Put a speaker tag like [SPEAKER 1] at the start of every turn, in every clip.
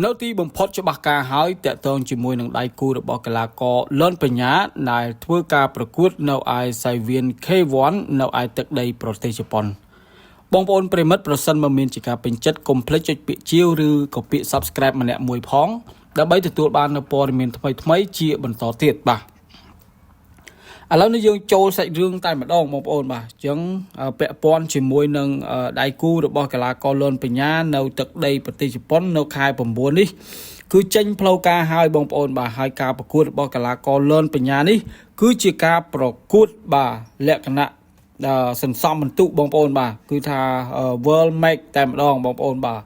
[SPEAKER 1] នៅទីបំផុតច្បាស់ការហើយតកតងជាមួយនឹងដៃគូរបស់កីឡាករលន់បញ្ញាដែលធ្វើការប្រកួតនៅឯសៃវៀន K1 នៅឯទឹកដីប្រទេសជប៉ុនបងប្អូនប្រិមិត្តប្រសិនបើមានជាការពេញចិត្តកុំភ្លេចចុចពាក្យជាវឬក៏ពាក្យ Subscribe ម្នាក់មួយផងដើម្បីទទួលបាននូវព័ត៌មានថ្មីៗជាបន្តទៀតបាទឥឡូវនេះយើងចូលសាច់រឿងតែម្ដងបងប្អូនបាទអញ្ចឹងពាក់ព័ន្ធជាមួយនឹងដៃគូរបស់កីឡាករលន់បញ្ញានៅទឹកដីប្រទេសជប៉ុននៅខែ9នេះគឺចេញផ្លូវការហើយបងប្អូនបាទហើយការប្រកួតរបស់កីឡាករលន់បញ្ញានេះគឺជាការប្រកួតបាទលក្ខណៈសន្សំបន្ទុកបងប្អូនបាទគឺថា World Max តែម្ដងបងប្អូនបាទ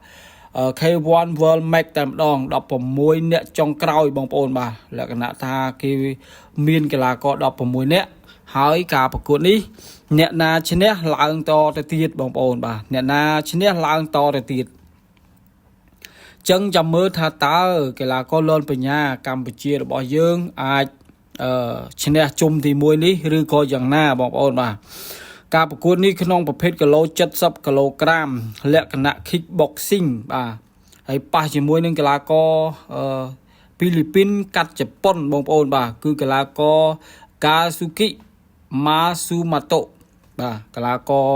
[SPEAKER 1] K1 World Max តែម្ដង16នាក់ចុងក្រោយបងប្អូនបាទលក្ខណៈថាគេមានកីឡាករ16នាក់ហើយការប្រកួតនេះអ្នកណាឈ្នះឡើងតទៅទៀតបងប្អូនបាទអ្នកណាឈ្នះឡើងតទៅទៀតចឹងចាំមើលថាតើកីឡាករលន់បញ្ញាកម្ពុជារបស់យើងអាចឈ្នះជុំទី1នេះឬក៏យ៉ាងណាបងប្អូនបាទការប្រកួតនេះក្នុងប្រភេទគីឡូ70គីឡូក្រាមលក្ខណៈ kickboxing បាទហើយប៉ះជាមួយនឹងកីឡាករពីលីពីនកាត់ជប៉ុនបងប្អូនបាទគឺកីឡាករ Kazuki Matsumoto បាទកីឡាករ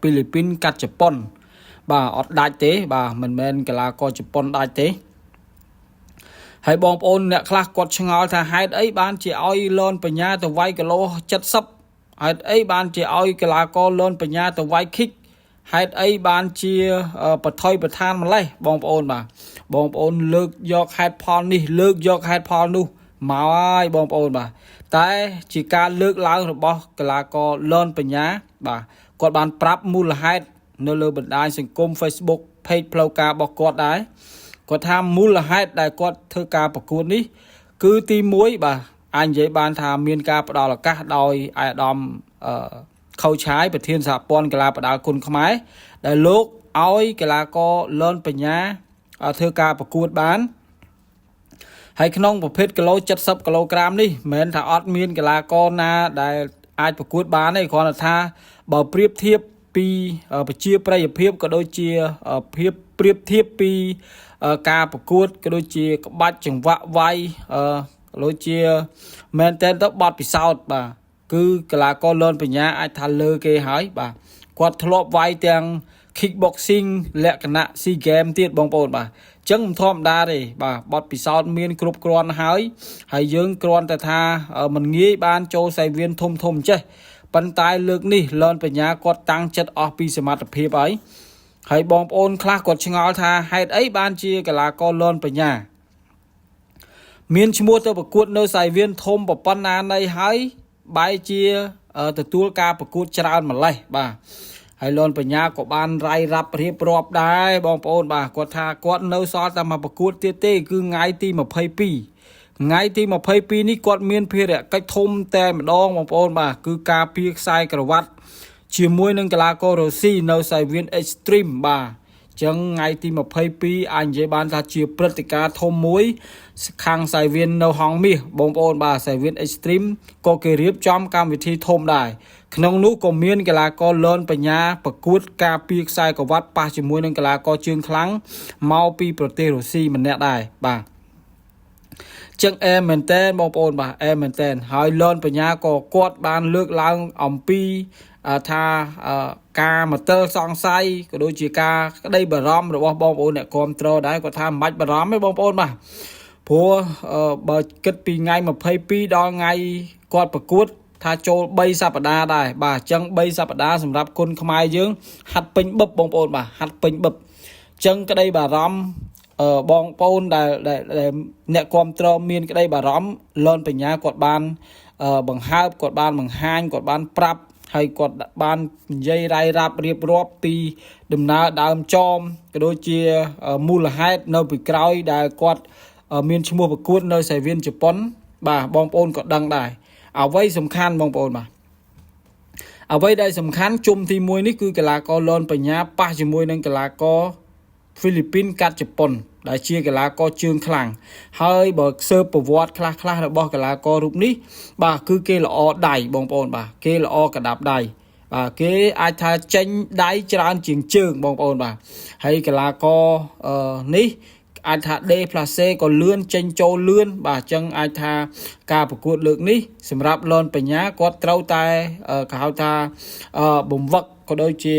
[SPEAKER 1] ពីលីពីនកាត់ជប៉ុនបាទអត់ដាច់ទេបាទមិនមែនកីឡាករជប៉ុនដាច់ទេហើយបងប្អូនអ្នកខ្លះគាត់ឆ្ងល់ថាហេតុអីបានជាឲ្យលន់បញ្ញាទៅវាយគីឡូ70ហេតុអីបានជាឲ្យកីឡាករលន់បញ្ញាទៅវាយ kick ហេតុអីបានជាបថុយប្រឋានម្លេះបងប្អូនបាទបងប្អូនលើកយកហេតុផលនេះលើកយកហេតុផលនោះមកហើយបងប្អូនបាទតែជាការលើកឡើងរបស់កីឡាករលន់បញ្ញាបាទគាត់បានប្រាប់មូលហេតុនៅលើបណ្ដាញសង្គម Facebook page ផ្លូវការរបស់គាត់ដែរគាត់ថាមូលហេតុដែលគាត់ធ្វើការប្រកួតនេះគឺទី1បាទអាចនិយាយបានថាមានការផ្ដល់ឱកាសដោយអាយដាមខូឆាយប្រធានសហព័ន្ធកីឡាផ្ដាល់គុណខ្មែរដែលលោកឲ្យកីឡាករលន់បញ្ញាធ្វើការប្រកួតបានហើយក្នុងប្រភេទគីឡូ70គីឡូក្រាមនេះមិនមែនថាអត់មានកីឡាករណាដែលអាចប្រកួតបានទេគ្រាន់តែថាបើប្រៀបធៀបពីប្រជាប្រិយភាពក៏ដូចជាភាពប្រៀបធៀបពីការប្រកួតក៏ដូចជាក្បាច់ចង្វាក់វាយក៏ដូចជាមែនតើទៅបត់ពិសោធន៍បាទគឺកីឡាករលន់បញ្ញាអាចថាលើគេហើយបាទគាត់ធ្លាប់វាយទាំង kickboxing លក្ខណៈ SEA Games ទៀតបងប្អូនបាទអញ្ចឹងមិនធម្មតាទេបាទបត់ពិសោធន៍មានគ្រប់គ្រាន់ហើយយើងគ្រាន់តែថាមិនងាយបានចូលសៃវៀនធំចេះប៉ុន្តែលើកនេះលន់បញ្ញាគាត់តាំងចិត្តអស់ពីសមត្ថភាពហើយបងប្អូនខ្លះគាត់ឆ្ងល់ថាហេតុអីបានជាកីឡាករលន់បញ្ញាមានឈ្មោះទៅប្រកួតនៅសៃវៀនធំប៉ុណ្ណាណីហើយបែរជាទទួលការប្រកួតច្រើនម្លេះបាទហើយលន់បញ្ញាក៏បានរាយរាប់រៀបរាប់ដែរបងប្អូនបាទគាត់ថាគាត់នៅសល់តែមកប្រកួតទៀតទេគឺថ្ងៃទី22ថ្ងៃទី22នេះគាត់មានភារកិច្ចធំតែម្ដងបងប្អូនបាទគឺការពារខ្សែក្រវ៉ាត់ជាមួយនឹងកីឡាកររុស្ស៊ីនៅសៃវៀន Extreme បាទចឹងថ្ងៃទី22អាចនិយាយបានថាជាព្រឹត្តិការណ៍ធំមួយខាងសៃវៀននៅហងមាសបងប្អូនបាទសៃវៀន Extreme ក៏គេរៀបចំកម្មវិធីធំដែរក្នុងនោះក៏មានកីឡាករលន់បញ្ញាប្រកួតការពារខ្សែក្រវ៉ាត់ប៉ះជាមួយនឹងកីឡាករជើងខ្លាំងមកពីប្រទេសរុស្ស៊ីម្នាក់ដែរបាទចឹងមែនតើបងប្អូនបាទមែនតើហើយលន់បញ្ញាក៏គាត់បានលើកឡើងអំពីថាការមតិសង្ស័យក៏ដូចជាការក្តីបារម្ភរបស់បងប្អូនអ្នកគាំទ្រដែរគាត់ថាមិនបាច់បារម្ភទេបងប្អូនបាទព្រោះបើគិតពីថ្ងៃ22ដល់ថ្ងៃគាត់ប្រកួតថាចូល3សប្តាហ៍ដែរបាទអញ្ចឹង3សប្តាហ៍សម្រាប់គុនខ្មែរយើងហាត់ពេញបឹបបងប្អូនបាទហាត់ពេញបឹបអញ្ចឹងក្តីបារម្ភបងប្អូនដែលអ្នកគាំទ្រមានក្តីបារម្ភលន់បញ្ញាគាត់បានបង្ហើបគាត់បានបង្ហាញគាត់បានប្រាប់ហើយគាត់បាននិយាយរាយរាប់រៀបរាប់ពីដំណើរដើមចមក៏ដូចជាមូលហេតុនៅពីក្រោយដែលគាត់មានឈ្មោះប្រកួតនៅសៃវៀនជប៉ុនបាទបងប្អូនក៏ដឹងដែរអ្វីសំខាន់បងប្អូនបាទអ្វីដែលសំខាន់ជុំទី1នេះគឺកីឡាករលន់បញ្ញាប៉ះជាមួយនឹងកីឡាករហ្វីលីពីនកាត់ជប៉ុនដែលជាកីឡាករជើងខ្លាំងហើយបើស៊ើបប្រវត្តិខ្លះរបស់កីឡាកររូបនេះបាទគឺគេល្អដៃបងប្អូនបាទគេល្អកដាប់ដៃបាទគេអាចថាចេញដៃច្រើនជាងជើងបងប្អូនបាទហើយកីឡាករនេះ អាចថា day place ក៏លឿនចេញចូលលឿនបាទអញ្ចឹងអាចថាការប្រកួតលើកនេះសម្រាប់លនបញ្ញាគាត់ត្រូវតែគេហៅថាបំវឹកក៏ដូចជា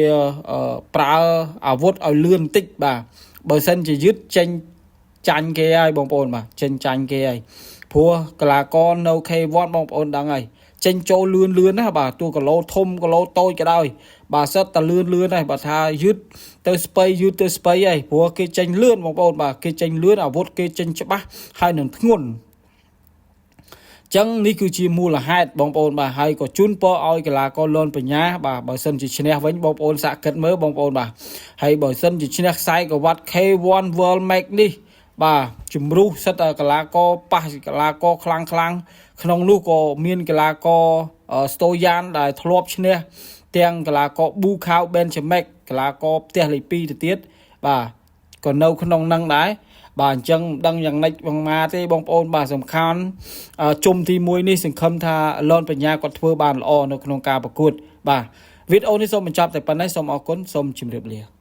[SPEAKER 1] ប្រើអាវុធឲ្យលឿនបន្តិចបាទបើសិនជាយឺតចេញចាញ់គេហើយបងប្អូនបាទចេញចាញ់គេហើយព្រោះកីឡាករនៅ K1 បងប្អូនដឹងហើយចេញចូលលឿនណាបាទតួគីឡូធំគីឡូតូចក៏ដោយបាទសិតតែលឿនហើយបើថាយឺតទៅស្ពៃយឺតទៅស្ពៃហើយព្រោះគេចេញលឿនបងប្អូនបាទគេចេញលឿនអាវុធគេចេញច្បាស់ហើយនឹងធ្ងន់ចឹងនេះគឺជាមូលហេតុបងប្អូនបាទហើយក៏ជូនពរឲ្យកីឡាករលនបញ្ញាបាទបើសិនជាឈ្នះវិញបងប្អូនសាកគិតមើលបងប្អូនបាទហើយបើសិនជាឈ្នះខ្សែក្រវ៉ាត់ K1 World Match នេះបាទជំរុះសិតតែកីឡាករប៉ះកីឡាករខ្លាំងក្នុងនោះក៏មានកីឡាករស្តូយ៉ានដែលធ្លាប់ឈ្នះទាំងកីឡាករប៊ូខាវប៊ែនចាម៉ែកកីឡាករផ្ទះលេខ2ទៅទៀតបាទក៏នៅក្នុងនឹងដែរបាទអញ្ចឹងមិនដឹងយ៉ាងម៉េចបងម៉ាទេបងប្អូនបាទសំខាន់ជុំទី1នេះសង្ឃឹមថាលនបញ្ញាគាត់ធ្វើបានល្អនៅក្នុងការប្រកួតបាទវីដេអូនេះសូមបញ្ចប់តែប៉ុណ្ណេះសូមអរគុណសូមជម្រាបលា